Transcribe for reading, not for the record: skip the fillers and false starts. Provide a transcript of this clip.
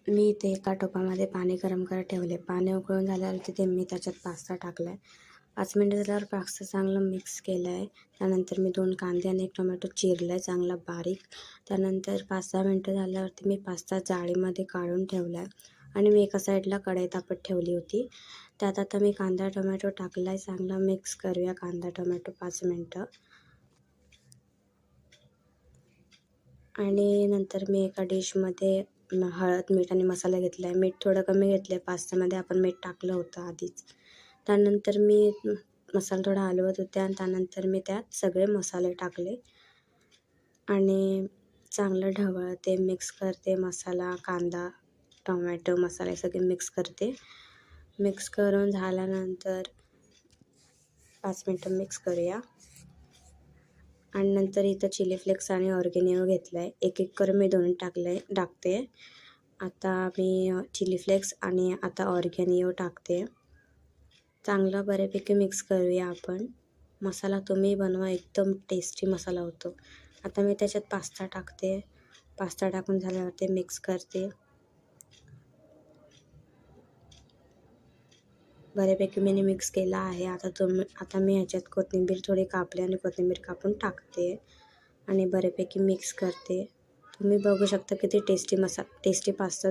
मी इथे एका टोपामध्ये पाणी गरम करत ठेवले. पाणी उकळून झाल्यावर तिथे मी त्याच्यात पास्ता टाकला आहे. 5 मिनटं झाल्यावर पास्ता चांगलं मिक्स केलं आहे. त्यानंतर मी 2 कांदे आणि 1 टोमॅटो चिरला आहे चांगला बारीक. त्यानंतर 5-6 मिनटं झाल्यावरती मी पास्ता जाळीमध्ये काढून ठेवला आहे आणि मी एका साईडला कढई तापत ठेवली होती. त्यात आता मी कांदा टोमॅटो टाकला आहे. चांगला मिक्स करूया कांदा टोमॅटो 5 मिनटं. आणि नंतर मी एका डिशमध्ये हळद, मीठ आणि मसाला घेतला आहे. मीठ थोडं कमी घेतलं आहे. पास्त्यामध्ये आपण मीठ टाकलं होतं आधीच. त्यानंतर मी मसाला थोडा हलवत होते आणि त्यानंतर मी त्यात सगळे मसाले टाकले आणि चांगलं ढवळते, मिक्स करते. मसाला, कांदा, टोमॅटो, मसाले सगळे मिक्स करते. मिक्स करून झाल्यानंतर 5 मिनटं मिक्स करूया. आणि नंतर इथं चिली फ्लेक्स आणि ऑर्गेनिओ घेतला आहे. एक करून मी दोन्ही टाकते. आता मी चिली फ्लेक्स आणि आता ऑर्गेनिओ टाकते. चांगलं बऱ्यापैकी मिक्स करूया आपण. मसाला तुम्ही बनवा, एकदम टेस्टी मसाला होतो. आता मी त्याच्यात पास्ता टाकते. पास्ता टाकून झाल्यावरती मिक्स करते. बऱ्यापैकी मी मिक्स केला आहे. आता मी ह्याच्यात कोथिंबीर थोडी कापली आणि कोथिंबीर कापून टाकते आणि बऱ्यापैकी मिक्स करते. तुम्ही बघू शकता किती टेस्टी पास्ता